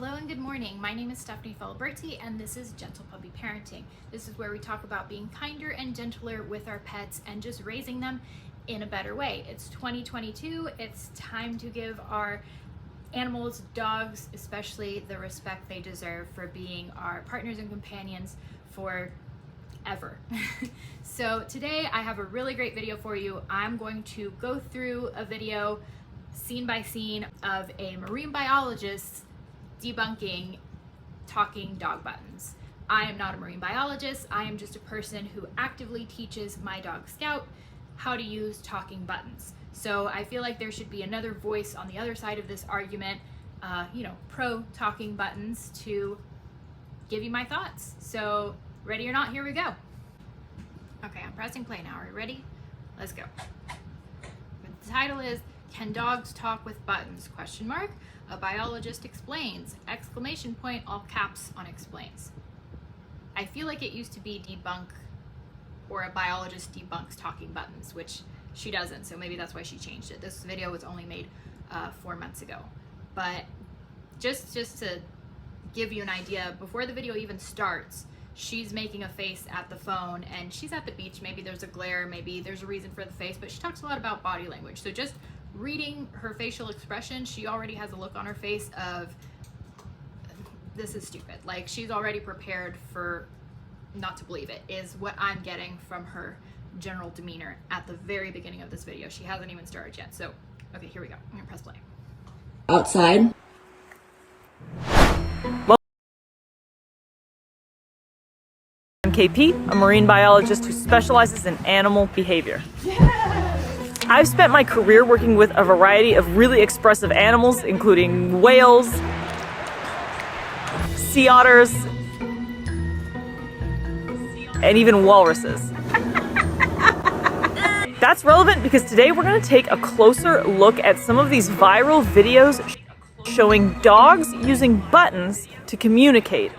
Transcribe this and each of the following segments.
Hello and good morning. My name is Stephanie Filiberti and this is Gentle Puppy Parenting. This is where we talk about being kinder and gentler with our pets and just raising them in a better way. It's 2022. It's time to give our animals, dogs especially, the respect they deserve for being our partners and companions forever. So today I have a really great video for you. I'm going to go through a video scene by scene of a marine biologist debunking talking dog buttons. I am not a marine biologist. I am just a person who actively teaches my dog Scout how to use talking buttons. So I feel like there should be another voice on the other side of this argument, pro talking buttons, to give you my thoughts. So ready or not, here we go. Okay, I'm pressing play now. Are you ready? Let's go. The title is "Can Dogs Talk with Buttons? Question mark. A biologist explains! Exclamation point, all caps on explains." I feel like it used to be debunk, or a biologist debunks talking buttons, which she doesn't, so maybe that's why she changed it. This video was only made 4 months ago. But just to give you an idea, before the video even starts, she's making a face at the phone, and she's at the beach. Maybe there's a glare, maybe there's a reason for the face, but she talks a lot about body language. So just reading her facial expression, she already has a look on her face of, this is stupid. Like, she's already prepared for not to believe it, is what I'm getting from her general demeanor at the very beginning of this video. She hasn't even started yet. So, okay, here we go. I'm gonna press play. Outside. I'm KP, a marine biologist who specializes in animal behavior. I've spent my career working with a variety of really expressive animals, including whales, sea otters, and even walruses. That's relevant because today we're going to take a closer look at some of these viral videos showing dogs using buttons to communicate.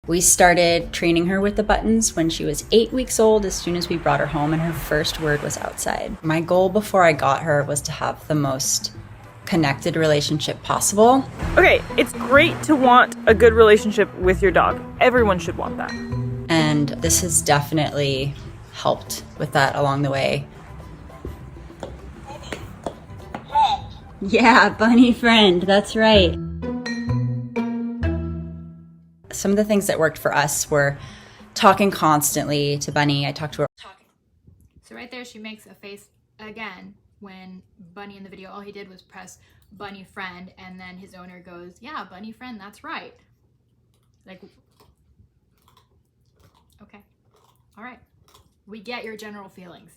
We started training her with the buttons when she was 8 weeks old, as soon as we brought her home, and her first word was outside. My goal before I got her was to have the most connected relationship possible. Okay, it's great to want a good relationship with your dog. Everyone should want that. And this has definitely helped with that along the way. Yeah, bunny friend, that's right. Some of the things that worked for us were talking constantly to Bunny. I talked to her. So right there, she makes a face again when Bunny in the video, all he did was press bunny friend, and then his owner goes, "Yeah, bunny friend, that's right." Like, okay, all right. We get your general feelings.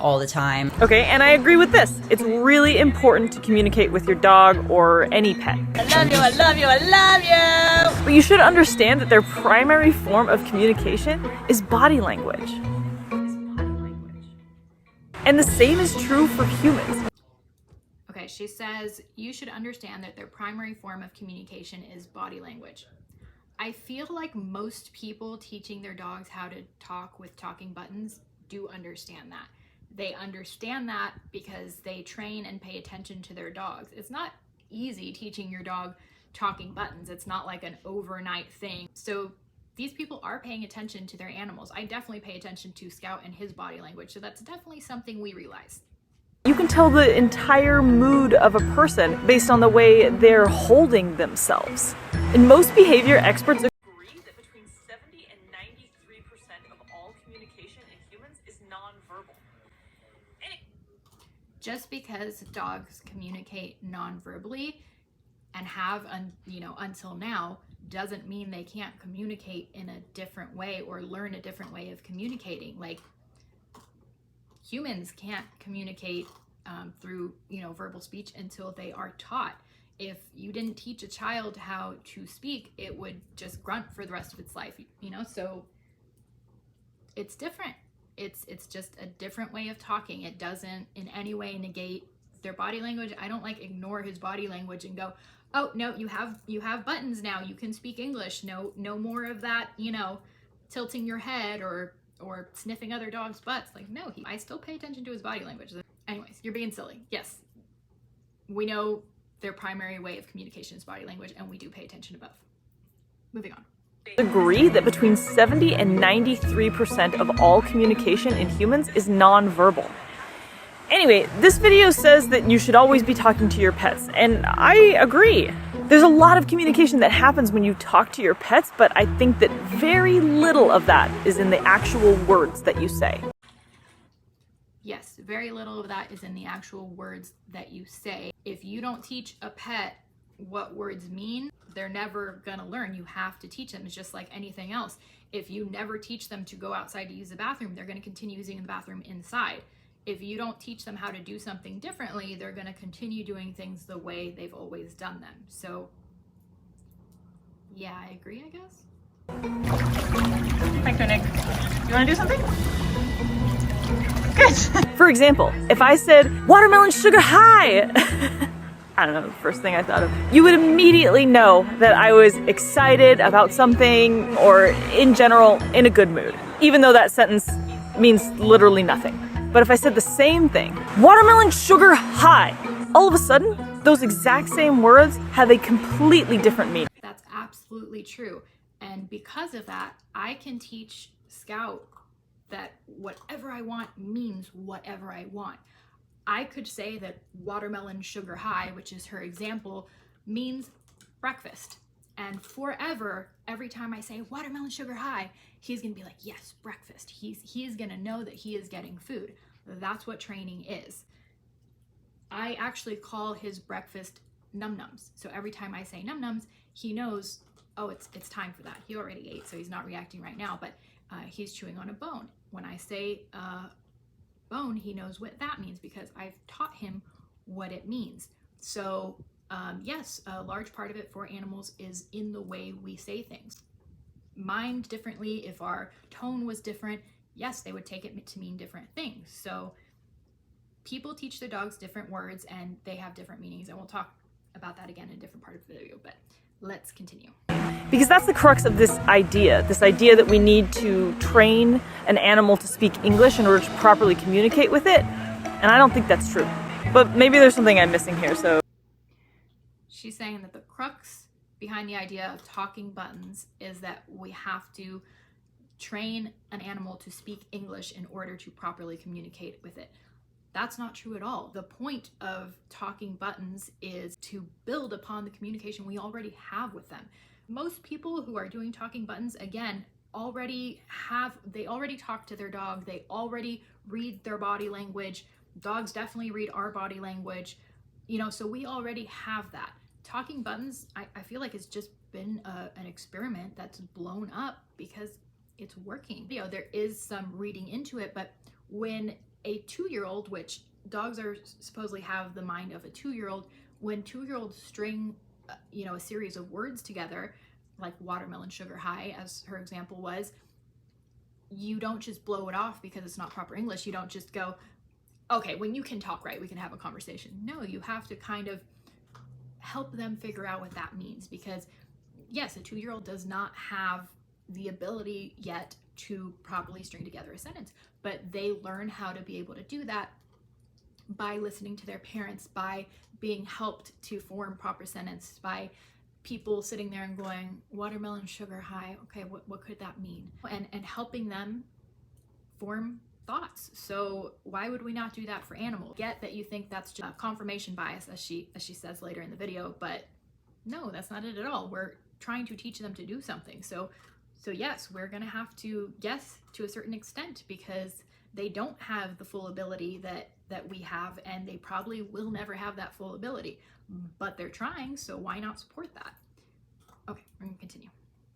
All the time. Okay, and I agree with this. It's really important to communicate with your dog or any pet. I love you, I love you, I love you! But you should understand that their primary form of communication is body language. And the same is true for humans. Okay, she says you should understand that their primary form of communication is body language. I feel like most people teaching their dogs how to talk with talking buttons do understand that. They understand that because they train and pay attention to their dogs. It's not easy teaching your dog talking buttons. It's not like an overnight thing. So these people are paying attention to their animals. I definitely pay attention to Scout and his body language. So that's definitely something we realize. You can tell the entire mood of a person based on the way they're holding themselves. And most behavior experts agree that between 70 and 93% of all communication in humans is nonverbal. Just because dogs communicate non-verbally and have, until now, doesn't mean they can't communicate in a different way or learn a different way of communicating. Like, humans can't communicate through, verbal speech until they are taught. If you didn't teach a child how to speak, it would just grunt for the rest of its life, so it's different. It's just a different way of talking. It doesn't in any way negate their body language. I don't ignore his body language and go, "Oh no, you have buttons now. You can speak English. No more of that, tilting your head or sniffing other dogs' butts." Like, no, I still pay attention to his body language. Anyways, you're being silly. Yes, we know their primary way of communication is body language, and we do pay attention to both. Moving on. Agree that between 70 and 93% of all communication in humans is nonverbal. Anyway, this video says that you should always be talking to your pets, and I agree. There's a lot of communication that happens when you talk to your pets, but I think that very little of that is in the actual words that you say. Yes, very little of that is in the actual words that you say. If you don't teach a pet what words mean, they're never gonna learn. You have to teach them. It's just like anything else. If you never teach them to go outside to use the bathroom, they're gonna continue using the bathroom inside. If you don't teach them how to do something differently, they're gonna continue doing things the way they've always done them. So, yeah, I agree, I guess. Thanks, Nick. You wanna do something? Good. For example, if I said, watermelon sugar high, I don't know, the first thing I thought of, you would immediately know that I was excited about something or in general in a good mood, even though that sentence means literally nothing. But if I said the same thing, watermelon sugar high, all of a sudden, those exact same words have a completely different meaning. That's absolutely true. And because of that, I can teach Scout that whatever I want means whatever I want. I could say that watermelon sugar high, which is her example, means breakfast. And forever, every time I say watermelon sugar high, he's gonna be like, yes, breakfast. He's gonna know that he is getting food. That's what training is. I actually call his breakfast num-nums. So every time I say num-nums, he knows, oh, it's time for that. He already ate, so he's not reacting right now, but he's chewing on a bone. When I say bone, he knows what that means because I've taught him what it means. So yes, a large part of it for animals is in the way we say things. Mimed differently, if our tone was different, yes, they would take it to mean different things. So people teach their dogs different words and they have different meanings, and we'll talk about that again in a different part of the video, but let's continue. Because that's the crux of this idea that we need to train an animal to speak English in order to properly communicate with it, and I don't think that's true. But maybe there's something I'm missing here, so. She's saying that the crux behind the idea of talking buttons is that we have to train an animal to speak English in order to properly communicate with it. That's not true at all. The point of talking buttons is to build upon the communication we already have with them. Most people who are doing talking buttons, again, already talk to their dog. They already read their body language. Dogs definitely read our body language, you know, so we already have that. Talking buttons, I feel like it's just been an experiment that's blown up because it's working. You know, there is some reading into it, but when a 2-year-old, which dogs are supposedly have the mind of a 2-year-old, when 2-year-olds string, you know, a series of words together, like watermelon sugar high, as her example was, you don't just blow it off because it's not proper English. You don't just go, okay, when you can talk right, we can have a conversation. No, you have to kind of help them figure out what that means, because yes, a 2-year-old does not have the ability yet to properly string together a sentence, but they learn how to be able to do that by listening to their parents, by being helped to form proper sentence, by people sitting there and going, watermelon sugar high, okay, what could that mean? And helping them form thoughts. So why would we not do that for animals? Get that you think that's just confirmation bias, as she says later in the video, but no, that's not it at all. We're trying to teach them to do something. So yes, we're gonna have to guess to a certain extent because they don't have the full ability that we have, and they probably will never have that full ability, but they're trying, so why not support that? Okay, we're gonna continue.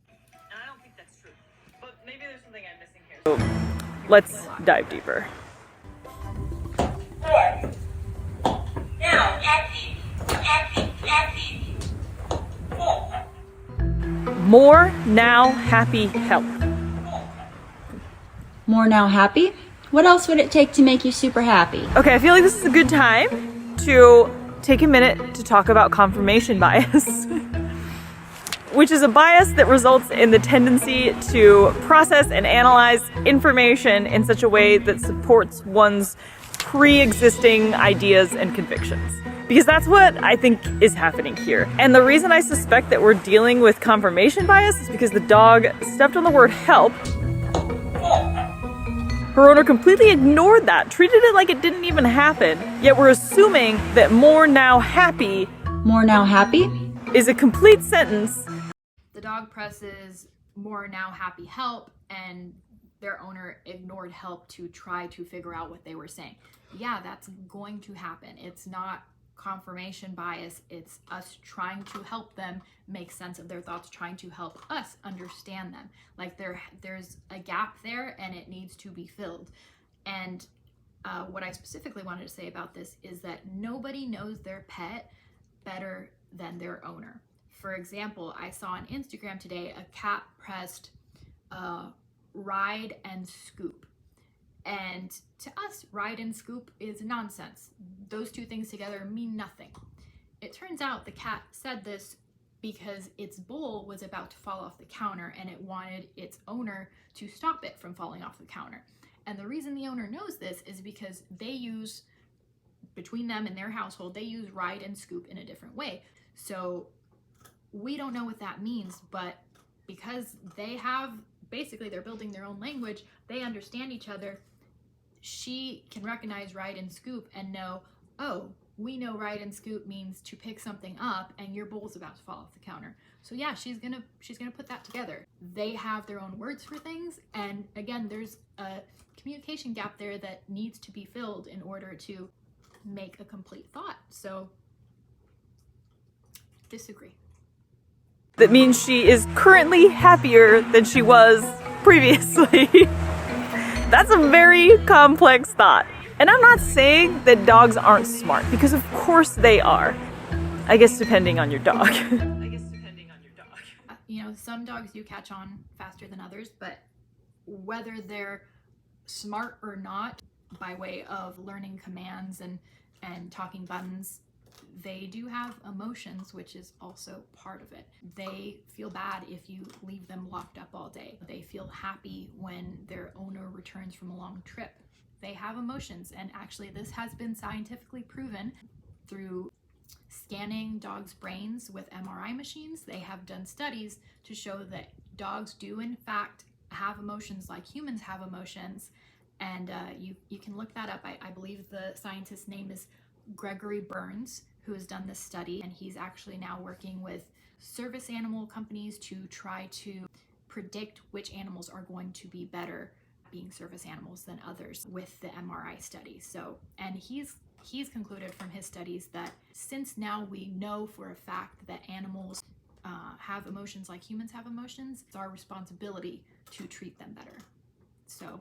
And I don't think that's true, but maybe there's something I'm missing here. So let's dive deeper. 4. Now, happy. 4. More now happy help. More now happy? What else would it take to make you super happy? Okay, I feel like this is a good time to take a minute to talk about confirmation bias, which is a bias that results in the tendency to process and analyze information in such a way that supports one's pre-existing ideas and convictions. Because that's what I think is happening here. And the reason I suspect that we're dealing with confirmation bias is because the dog stepped on the word help. Her owner completely ignored that, treated it like it didn't even happen, yet we're assuming that more now happy is a complete sentence. The dog presses more now happy help, and their owner ignored help to try to figure out what they were saying. Yeah, that's going to happen. It's not confirmation bias, it's us trying to help them make sense of their thoughts, trying to help us understand them. Like there's a gap there and it needs to be filled. And what I specifically wanted to say about this is that nobody knows their pet better than their owner. For example, I saw on Instagram today a cat pressed ride and scoop. And to us, ride and scoop is nonsense. Those two things together mean nothing. It turns out the cat said this because its bowl was about to fall off the counter and it wanted its owner to stop it from falling off the counter. And the reason the owner knows this is because they use, between them and their household, they use ride and scoop in a different way. So we don't know what that means, but because they have, basically they're building their own language, they understand each other. She can recognize ride and scoop and know, oh, we know ride and scoop means to pick something up and your bowl's about to fall off the counter. So yeah, she's gonna put that together. They have their own words for things, and again, there's a communication gap there that needs to be filled in order to make a complete thought. So disagree. That means she is currently happier than she was previously. That's a very complex thought. And I'm not saying that dogs aren't smart, because of course they are. I guess depending on your dog. You know, some dogs do catch on faster than others, but whether they're smart or not, by way of learning commands and talking buttons, they do have emotions, which is also part of it. They feel bad if you leave them locked up all day. They feel happy when their owner returns from a long trip. They have emotions, and actually this has been scientifically proven through scanning dogs' brains with MRI machines. They have done studies to show that dogs do in fact have emotions like humans have emotions, and you can look that up. I believe the scientist's name is Gregory Berns, who has done this study, and he's actually now working with service animal companies to try to predict which animals are going to be better being service animals than others with the MRI study. So, and he's concluded from his studies that since now we know for a fact that animals have emotions like humans have emotions, it's our responsibility to treat them better. So,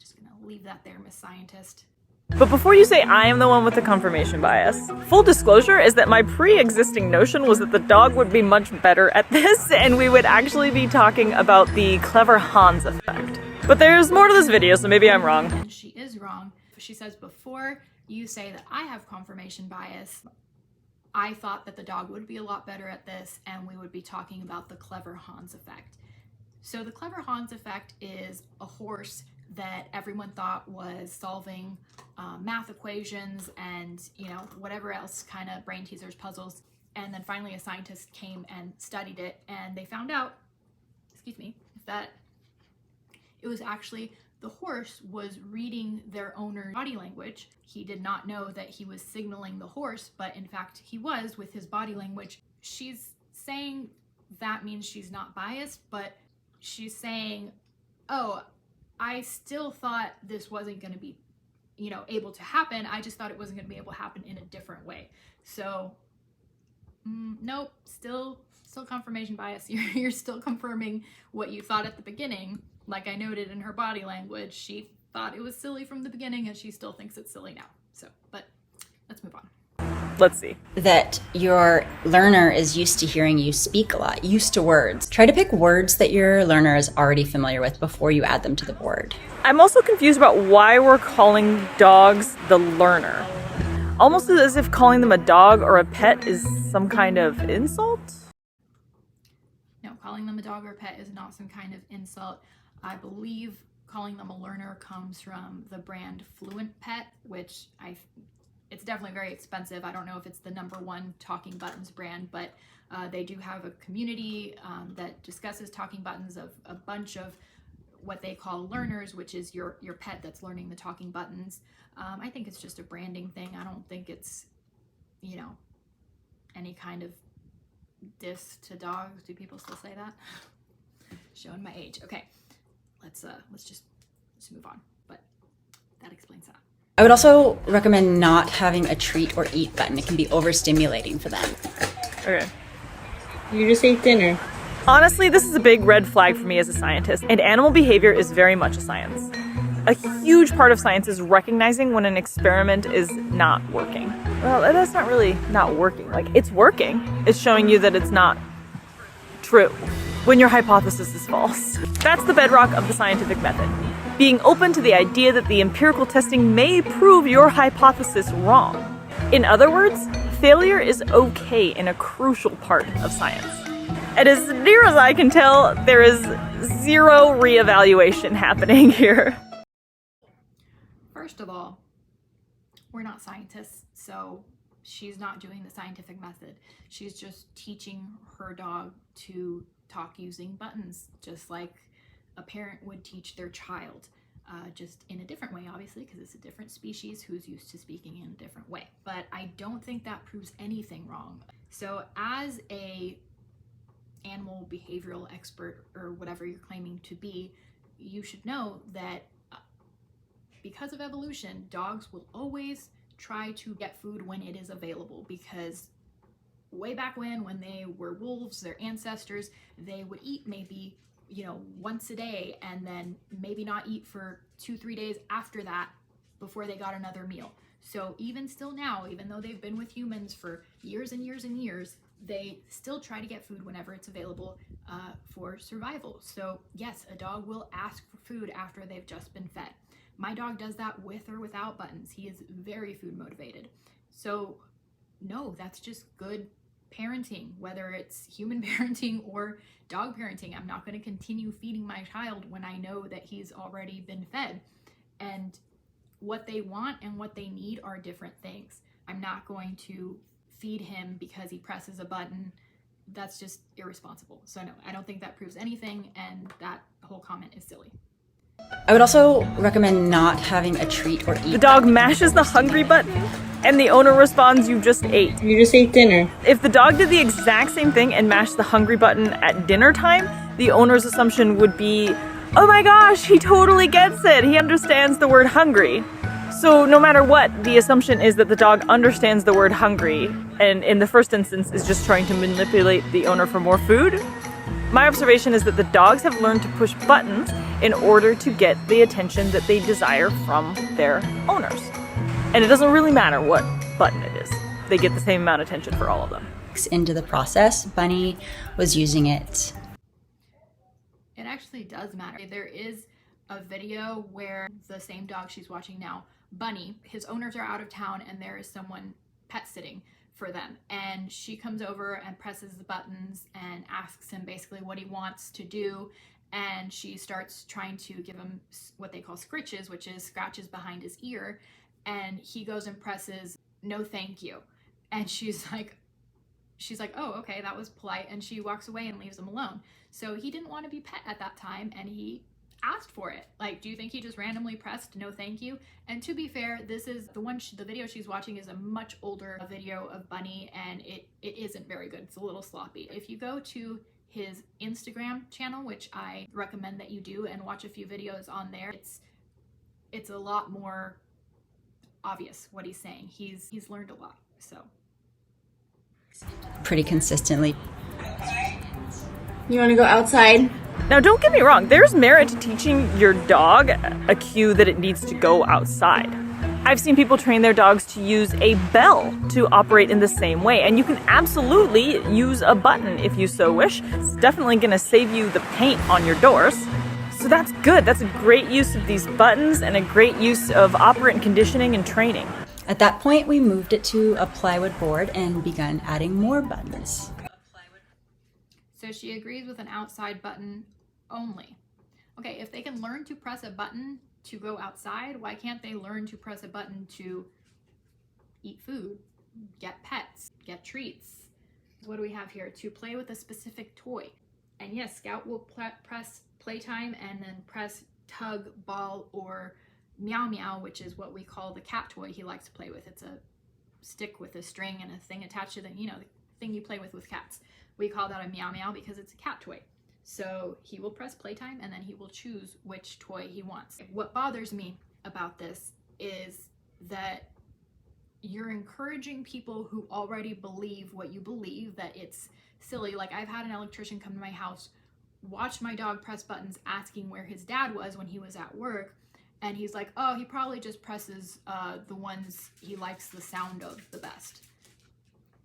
just gonna leave that there, Miss Scientist. But before you say I am the one with the confirmation bias, full disclosure is that my pre-existing notion was that the dog would be much better at this, and we would actually be talking about the clever Hans effect. But there's more to this video, so maybe I'm wrong. And she is wrong. She says, before you say that I have confirmation bias, I thought that the dog would be a lot better at this, and we would be talking about the clever Hans effect. So the clever Hans effect is a horse that everyone thought was solving math equations and, you know, whatever else kind of brain teasers, puzzles. And then finally a scientist came and studied it, and they found out, that it was actually the horse was reading their owner's body language. He did not know that he was signaling the horse, but in fact he was with his body language. She's saying that means she's not biased, but she's saying, oh, I still thought this wasn't going to be, you know, able to happen. I just thought it wasn't going to be able to happen in a different way. So, nope, still confirmation bias. You're still confirming what you thought at the beginning. Like I noted in her body language, she thought it was silly from the beginning, and she still thinks it's silly now. So, but let's move on. Let's see. That your learner is used to hearing you speak a lot, used to words. Try to pick words that your learner is already familiar with before you add them to the board. I'm also confused about why we're calling dogs the learner. Almost as if calling them a dog or a pet is some kind of insult? No, calling them a dog or pet is not some kind of insult. I believe calling them a learner comes from the brand Fluent Pet, which it's definitely very expensive. I don't know if it's the #1 talking buttons brand, but they do have a community that discusses talking buttons of a bunch of what they call learners, which is your pet that's learning the talking buttons. I think it's just a branding thing. I don't think it's, you know, any kind of diss to dogs. Do people still say that? Showing my age. Okay, let's just move on. But that explains that. I would also recommend not having a treat or eat button. It can be overstimulating for them. Okay. You just ate dinner. Honestly, this is a big red flag for me as a scientist, and animal behavior is very much a science. A huge part of science is recognizing when an experiment is not working. Well, that's not really not working. Like, it's working. It's showing you that it's not true when your hypothesis is false. That's the bedrock of the scientific method. Being open to the idea that the empirical testing may prove your hypothesis wrong. In other words, failure is okay in a crucial part of science. And as near as I can tell, there is zero reevaluation happening here. First of all, we're not scientists, so she's not doing the scientific method. She's just teaching her dog to talk using buttons, just like a parent would teach their child, just in a different way, obviously, because it's a different species who's used to speaking in a different way. But I don't think that proves anything wrong. So as a animal behavioral expert, or whatever you're claiming to be, you should know that because of evolution, dogs will always try to get food when it is available, because way back when they were wolves, their ancestors, they would eat maybe, you know, once a day, and then maybe not eat for 2-3 days after that before they got another meal. So even still now, even though they've been with humans for years and years and years, they still try to get food whenever it's available for survival. So yes, a dog will ask for food after they've just been fed. My dog does that with or without buttons. He is very food motivated. So no, that's just good parenting, whether it's human parenting or dog parenting. I'm not going to continue feeding my child when I know that he's already been fed. And what they want and what they need are different things. I'm not going to feed him because he presses a button. That's just irresponsible. So no, I don't think that proves anything, and that whole comment is silly. I would also recommend not having a treat or eat. The dog mashes the hungry button, and the owner responds, "You just ate." You just ate dinner. If the dog did the exact same thing and mashed the hungry button at dinner time, the owner's assumption would be, "Oh my gosh, he totally gets it. He understands the word hungry." So no matter what, the assumption is that the dog understands the word hungry, and in the first instance is just trying to manipulate the owner for more food. My observation is that the dogs have learned to push buttons in order to get the attention that they desire from their owners. And it doesn't really matter what button it is. They get the same amount of attention for all of them. Into the process, Bunny was using it. It actually does matter. There is a video where the same dog she's watching now, Bunny, his owners are out of town and there is someone pet sitting for them, and she comes over and presses the buttons and asks him basically what he wants to do, and she starts trying to give him what they call scritches, which is scratches behind his ear, and he goes and presses "no thank you," and she's like, oh, okay, that was polite, and she walks away and leaves him alone. So he didn't want to be pet at that time, and he asked for it. Like, do you think he just randomly pressed "no thank you"? And to be fair, this is the video she's watching is a much older video of Bunny, and it isn't very good. It's a little sloppy. If you go to his Instagram channel, which I recommend that you do, and watch a few videos on there, it's a lot more obvious what he's saying. He's learned a lot. So Pretty consistently. You want to go outside? Now, don't get me wrong, there's merit to teaching your dog a cue that it needs to go outside. I've seen people train their dogs to use a bell to operate in the same way, and you can absolutely use a button if you so wish. It's definitely going to save you the paint on your doors. So that's good. That's a great use of these buttons and a great use of operant conditioning and training. At that point, we moved it to a plywood board and begun adding more buttons. So she agrees with an outside button only. Okay, if they can learn to press a button to go outside, why can't they learn to press a button to eat food, get pets, get treats. What do we have here? To play with a specific toy. And yes, Scout will press playtime and then press tug, ball, or meow meow, which is what we call the cat toy he likes to play with. It's a stick with a string and a thing attached to the, the thing you play with cats. We call that a meow meow because it's a cat toy. So he will press playtime and then he will choose which toy he wants. What bothers me about this is that you're encouraging people who already believe what you believe, that it's silly. Like, I've had an electrician come to my house, watch my dog press buttons asking where his dad was when he was at work, and he's like, oh, he probably just presses the ones he likes the sound of the best.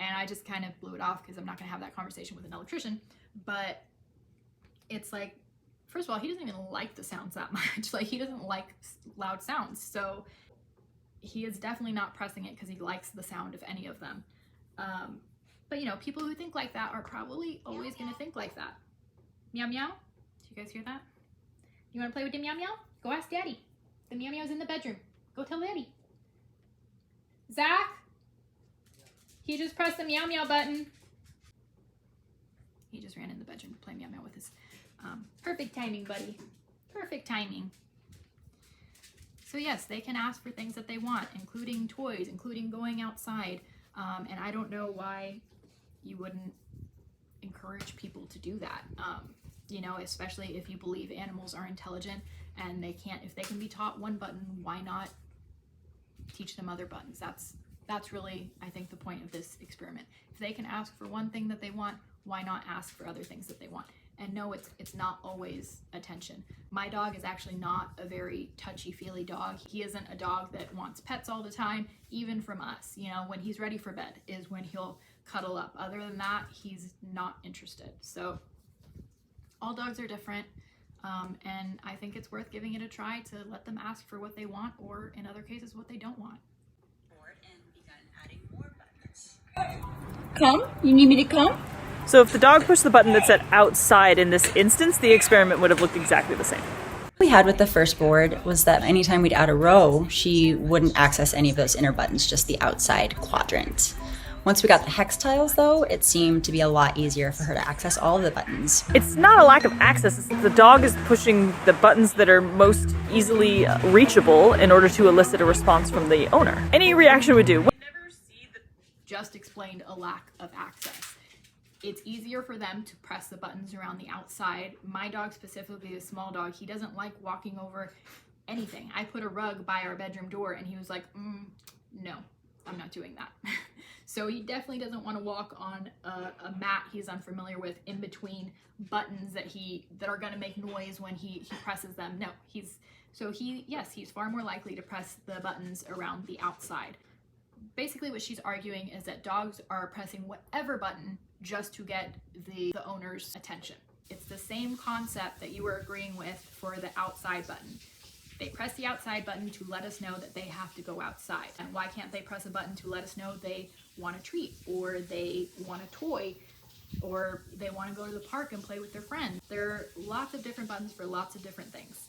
And I just kind of blew it off because I'm not going to have that conversation with an electrician. But it's like, first of all, he doesn't even like the sounds that much. Like, he doesn't like loud sounds. So he is definitely not pressing it because he likes the sound of any of them. But people who think like that are probably always going to think like that. Meow meow. Do you guys hear that? You want to play with the meow meow? Go ask Daddy. The meow meow's in the bedroom. Go tell Daddy. Zach? He just pressed the meow meow button. He just ran in the bedroom to play meow meow with his perfect timing, buddy. Perfect timing. So yes, they can ask for things that they want, including toys, including going outside. And I don't know why you wouldn't encourage people to do that. Especially if you believe animals are intelligent and if they can be taught one button, why not teach them other buttons? That's really, I think, the point of this experiment. If they can ask for one thing that they want, why not ask for other things that they want? And no, it's not always attention. My dog is actually not a very touchy-feely dog. He isn't a dog that wants pets all the time, even from us. When he's ready for bed is when he'll cuddle up. Other than that, he's not interested. So all dogs are different. And I think it's worth giving it a try to let them ask for what they want, or in other cases, what they don't want. Come? You need me to come? So if the dog pushed the button that said outside in this instance, the experiment would have looked exactly the same. What we had with the first board was that anytime we'd add a row, she wouldn't access any of those inner buttons, just the outside quadrant. Once we got the hex tiles, though, it seemed to be a lot easier for her to access all of the buttons. It's not a lack of access, it's the dog is pushing the buttons that are most easily reachable in order to elicit a response from the owner. Any reaction would do. Just explained a lack of access. It's easier for them to press the buttons around the outside. My dog, specifically a small dog, he doesn't like walking over anything. I put a rug by our bedroom door and he was like, no, I'm not doing that. So he definitely doesn't want to walk on a mat he's unfamiliar with in between buttons that are going to make noise when he presses them. No, he's far more likely to press the buttons around the outside. Basically what she's arguing is that dogs are pressing whatever button just to get the owner's attention. It's the same concept that you were agreeing with for the outside button. They press the outside button to let us know that they have to go outside. And why can't they press a button to let us know they want a treat, or they want a toy, or they want to go to the park and play with their friends? There are lots of different buttons for lots of different things.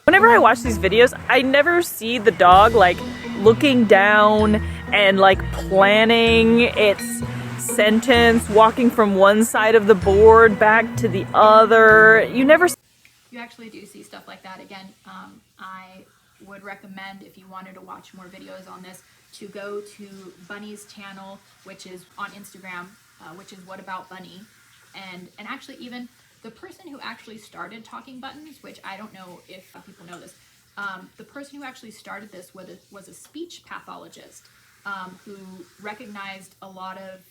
Whenever I watch these videos, I never see the dog looking down and planning its sentence, walking from one side of the board back to the other. You actually do see stuff like that. Again, I would recommend, if you wanted to watch more videos on this, to go to Bunny's channel, which is on Instagram, which is What About Bunny, and actually even the person who actually started talking buttons, which I don't know if people know this, the person who actually started this was a speech pathologist who recognized a lot of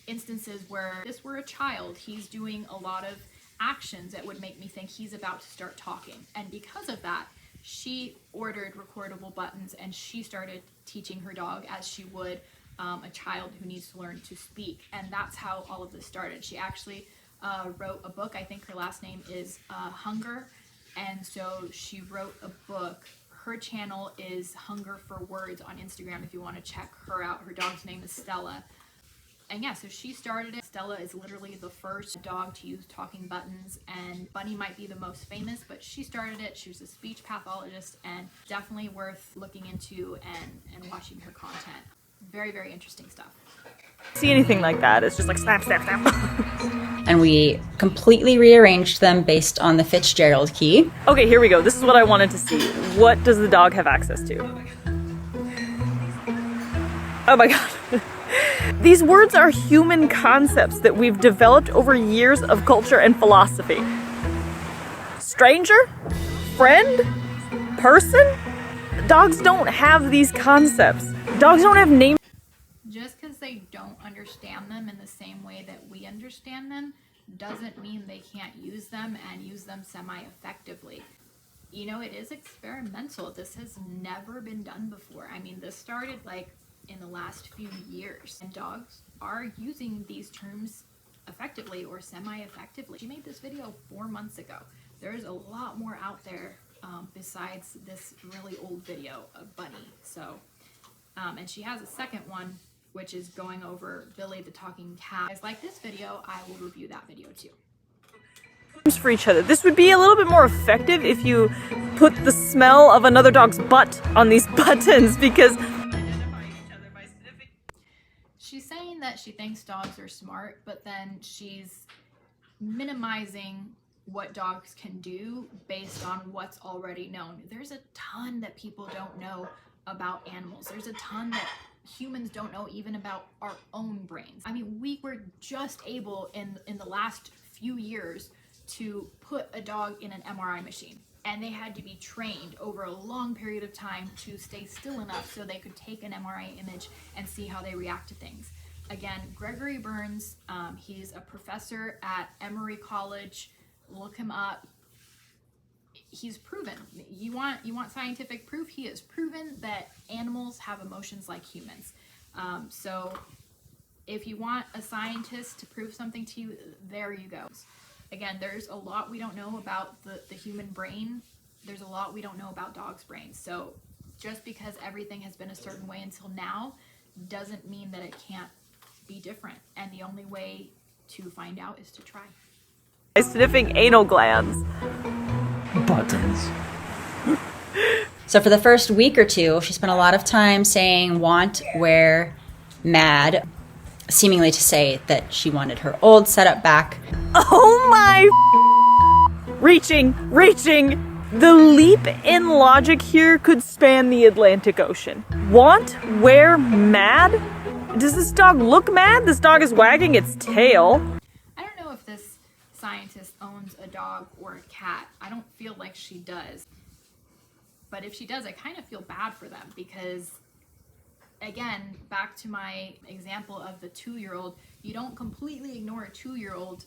instances where this were a child, he's doing a lot of actions that would make me think he's about to start talking. And because of that, she ordered recordable buttons and she started teaching her dog as she would a child who needs to learn to speak. And that's how all of this started. She actually wrote a book. I think her last name is Hunger. And so she wrote a book. Her channel is Hunger for Words on Instagram if you want to check her out. Her dog's name is Stella. And yeah, so she started it. Stella is literally the first dog to use talking buttons, and Bunny might be the most famous, but she started it. She was a speech pathologist, and definitely worth looking into and watching her content. Very, very interesting stuff. See anything like that, it's just like snap, snap, snap. And we completely rearranged them based on the Fitzgerald key. Okay, here we go. This is what I wanted to see. What does the dog have access to? Oh my god. These words are human concepts that we've developed over years of culture and philosophy. Stranger? Friend? Person? Dogs don't have these concepts. Dogs don't have names. Just because they don't understand them in the same way that we understand them doesn't mean they can't use them and use them semi-effectively. You know, it is experimental. This has never been done before. I mean, this started like in the last few years, and dogs are using these terms effectively or semi-effectively. She made this video 4 months ago. There's a lot more out there besides this really old video of Bunny. So, and she has a second one, which is going over Billy the talking cat. If you guys like this video, I will review that video too. For each other. This would be a little bit more effective if you put the smell of another dog's butt on these buttons, because she's saying that she thinks dogs are smart, but then she's minimizing what dogs can do based on what's already known. There's a ton that people don't know about animals. There's a ton that humans don't know even about our own brains. I mean, we were just able in the last few years to put a dog in an MRI machine, and they had to be trained over a long period of time to stay still enough so they could take an MRI image and see how they react to things. Again, Gregory Berns, he's a professor at Emory College. Look him up. He's proven. You want scientific proof? He has proven that animals have emotions like humans. So if you want a scientist to prove something to you, there you go. Again, there's a lot we don't know about the human brain. There's a lot we don't know about dogs' brains. So just because everything has been a certain way until now doesn't mean that it can't be different. And the only way to find out is to try. Sniffing anal glands. Buttons. So for the first week or two, she spent a lot of time saying want, where, mad, seemingly to say that she wanted her old setup back. Oh my reaching. The leap in logic here could span the Atlantic Ocean. Want, where, mad? Does this dog look mad? This dog is wagging its tail. I don't know if this scientist owns a dog or a cat. I don't feel like she does. But if she does, I kind of feel bad for them because, again, back to my example of the 2-year-old, you don't completely ignore a 2-year-old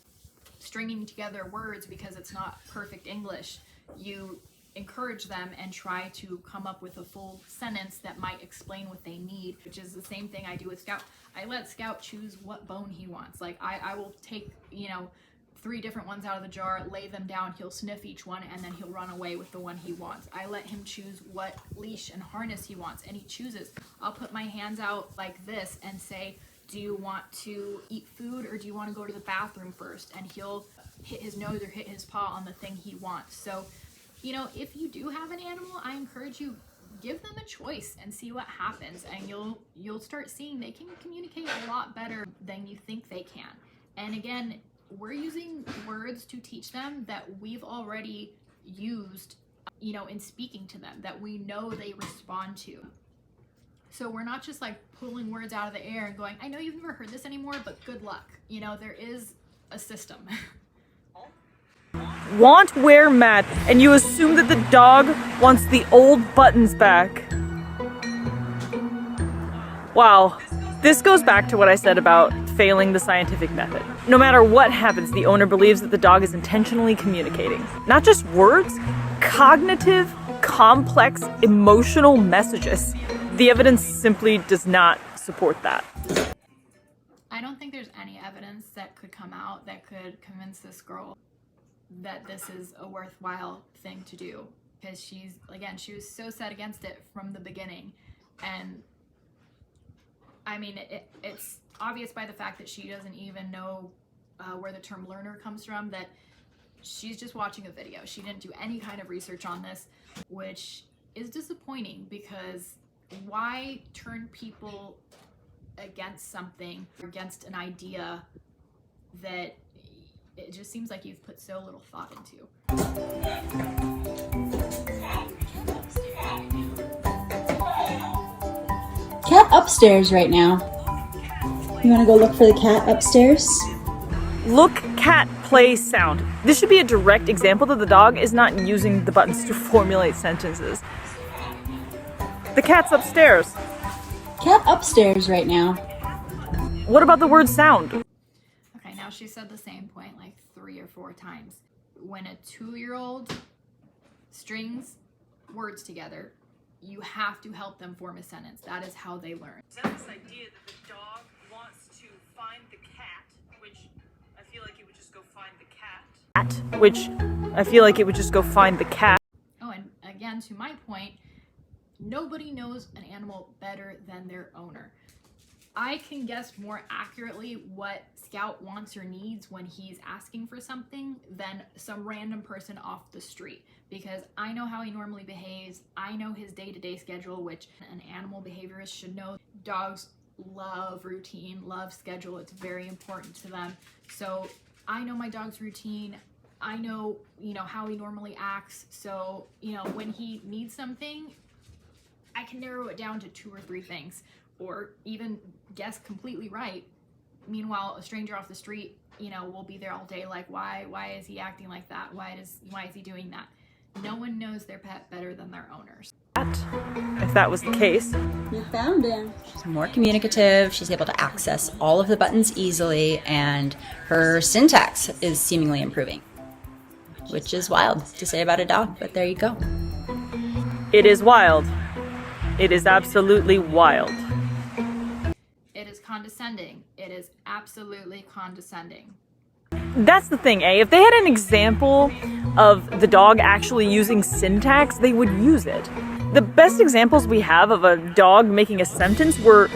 stringing together words because it's not perfect English. You encourage them and try to come up with a full sentence that might explain what they need, which is the same thing I do with Scout. I let Scout choose what bone he wants. Like I will take, 3 different ones out of the jar, lay them down, he'll sniff each one, and then he'll run away with the one he wants. I let him choose what leash and harness he wants, and he chooses. I'll put my hands out like this and say, do you want to eat food or do you want to go to the bathroom first? And he'll hit his nose or hit his paw on the thing he wants. So, if you do have an animal, I encourage you, give them a choice and see what happens, and you'll start seeing they can communicate a lot better than you think they can. And again, we're using words to teach them that we've already used, in speaking to them, that we know they respond to. So we're not just like pulling words out of the air and going, I know you've never heard this anymore, but good luck. There is a system. Want, where, mad, and you assume that the dog wants the old buttons back. Wow. This goes back to what I said about failing the scientific method. No matter what happens, the owner believes that the dog is intentionally communicating. Not just words, cognitive, complex, emotional messages. The evidence simply does not support that. I don't think there's any evidence that could come out that could convince this girl that this is a worthwhile thing to do, because she was so set against it from the beginning. And I mean, it's obvious by the fact that she doesn't even know where the term learner comes from, that she's just watching a video. She didn't do any kind of research on this, which is disappointing, because why turn people against something, against an idea that it just seems like you've put so little thought into? Cat upstairs right now. You want to go look for the cat upstairs? Look, cat, play, sound. This should be a direct example that the dog is not using the buttons to formulate sentences. The cat's upstairs. Cat upstairs right now. What about the word sound? Okay, now she said the same point like 3 or 4 times. When a 2-year-old strings words together, you have to help them form a sentence. That is how they learn. This idea that the dog wants to find the cat, which I feel like it would just go find the cat. Which I feel like it would just go find the cat. Oh, and again, to my point, nobody knows an animal better than their owner. I can guess more accurately what Scout wants or needs when he's asking for something than some random person off the street, because I know how he normally behaves. I know his day-to-day schedule, which an animal behaviorist should know. Dogs love routine, love schedule. It's very important to them. So I know my dog's routine. I know, how he normally acts. So, when he needs something, I can narrow it down to 2 or 3 things, or even guess completely right. Meanwhile, a stranger off the street, will be there all day like, why is he acting like that? Why is he doing that? No one knows their pet better than their owners. If that was the case. You found him. She's more communicative, she's able to access all of the buttons easily, and her syntax is seemingly improving. Which is wild to say about a dog, but there you go. It is wild. It is absolutely wild. It is condescending. It is absolutely condescending. That's the thing, If they had an example of the dog actually using syntax, they would use it. The best examples we have of a dog making a sentence were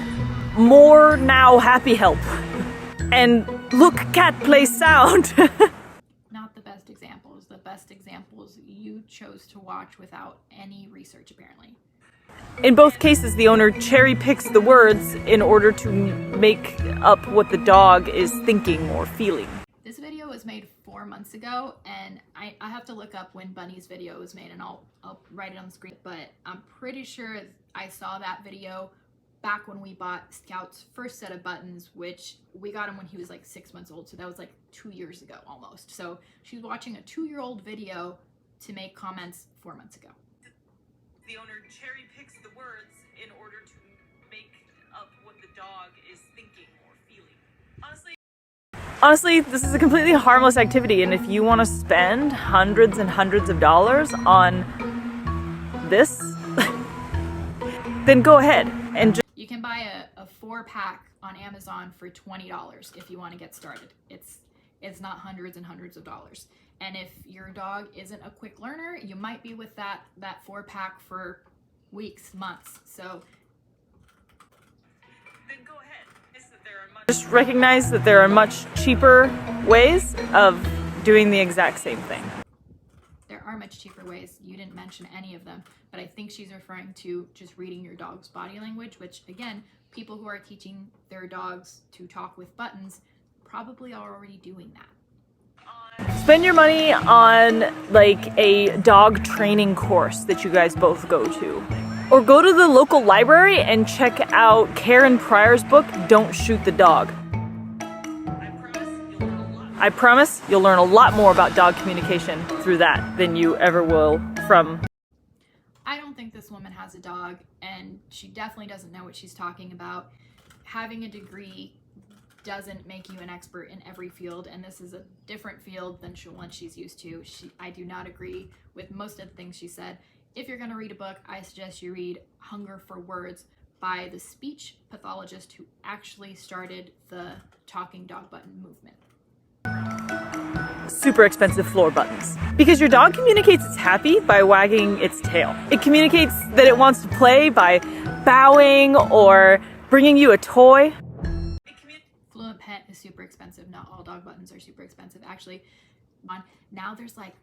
more now happy help and look cat play sound. Not the best examples. The best examples you chose to watch without any research, apparently. In both cases, the owner cherry picks the words in order to make up what the dog is thinking or feeling. This video was made 4 months ago, and I have to look up when Bunny's video was made, and I'll write it on the screen, but I'm pretty sure I saw that video back when we bought Scout's first set of buttons, which we got him when he was like 6 months old, so that was like 2 years ago almost. So she was watching a 2-year-old video to make comments 4 months ago. The owner cherry picks the words in order to make up what the dog is thinking or feeling. Honestly, this is a completely harmless activity, and if you want to spend hundreds and hundreds of dollars on this, then go ahead and just... You can buy a 4-pack on Amazon for $20 if you want to get started. It's not hundreds and hundreds of dollars. And if your dog isn't a quick learner, you might be with that 4-pack for weeks, months. So then go ahead. Just recognize that there are much cheaper ways of doing the exact same thing. There are much cheaper ways. You didn't mention any of them, but I think she's referring to just reading your dog's body language, which again, people who are teaching their dogs to talk with buttons probably are already doing that. Spend your money on like a dog training course that you guys both go to. Or go to the local library and check out Karen Pryor's book, Don't Shoot the Dog. I promise you'll learn a lot more about dog communication through that than you ever will from... I don't think this woman has a dog, and she definitely doesn't know what she's talking about. Having a degree doesn't make you an expert in every field, and this is a different field than one she's used to. I do not agree with most of the things she said. If you're going to read a book, I suggest you read Hunger for Words by the speech pathologist who actually started the talking dog button movement. Super expensive floor buttons. Because your dog communicates it's happy by wagging its tail. It communicates that it wants to play by bowing or bringing you a toy. Fluent Pet is super expensive. Not all dog buttons are super expensive. Actually, now there's like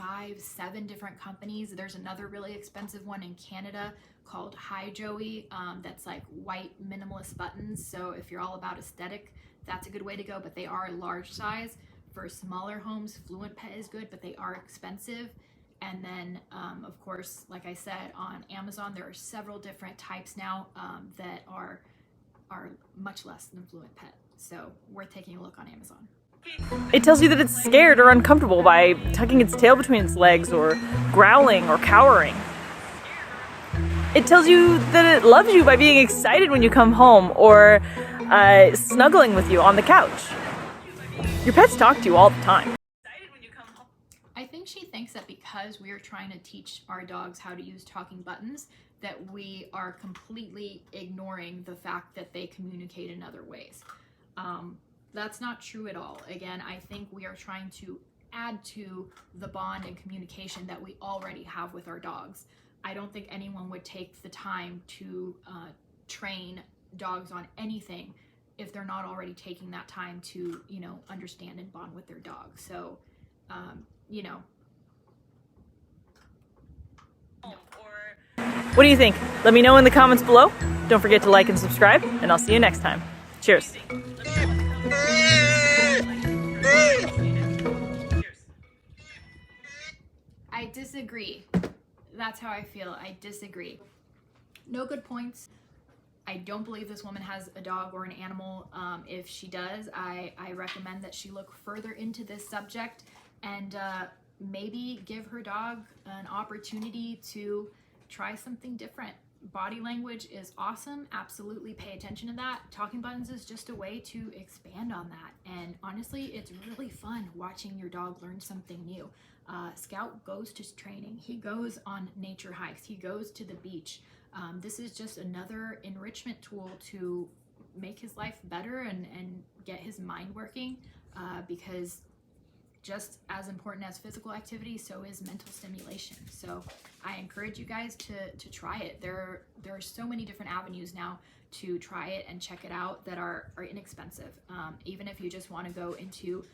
5-7 different companies. There's another really expensive one in Canada called Hi Joey, that's like white minimalist buttons. So if you're all about aesthetic, that's a good way to go, but they are a large size. For smaller homes, Fluent Pet is good, but they are expensive. And then, of course, like I said, on Amazon, there are several different types now that are much less than Fluent Pet. So worth taking a look on Amazon. It tells you that it's scared or uncomfortable by tucking its tail between its legs or growling or cowering. It tells you that it loves you by being excited when you come home or snuggling with you on the couch. Your pets talk to you all the time. I think she thinks that because we are trying to teach our dogs how to use talking buttons, that we are completely ignoring the fact that they communicate in other ways. That's not true at all. Again, I think we are trying to add to the bond and communication that we already have with our dogs. I don't think anyone would take the time to train dogs on anything if they're not already taking that time to, you know, understand and bond with their dog. So, you know. What do you think? Let me know in the comments below. Don't forget to like and subscribe, and I'll see you next time. Cheers. I disagree. That's how I feel. I disagree. No good points. I don't believe this woman has a dog or an animal. If she does, I recommend that she look further into this subject and maybe give her dog an opportunity to try something different. Body language is awesome. Absolutely pay attention to that. Talking buttons is just a way to expand on that. And honestly, it's really fun watching your dog learn something new. Scout goes to training. He goes on nature hikes. He goes to the beach. This is just another enrichment tool to make his life better and get his mind working, because just as important as physical activity, so is mental stimulation. So I encourage you guys to try it. There are so many different avenues now to try it and check it out that are inexpensive. Even if you just want to go into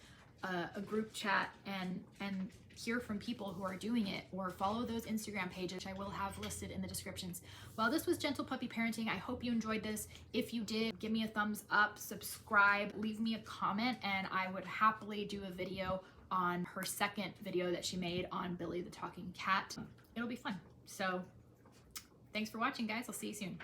a group chat and hear from people who are doing it, or follow those Instagram pages, which I will have listed in the descriptions. Well, this was Gentle Puppy Parenting. I hope you enjoyed this. If you did, give me a thumbs up, subscribe, leave me a comment, and I would happily do a video on her second video that she made on Billy the talking cat. It'll be fun. So thanks for watching, guys. I'll see you soon.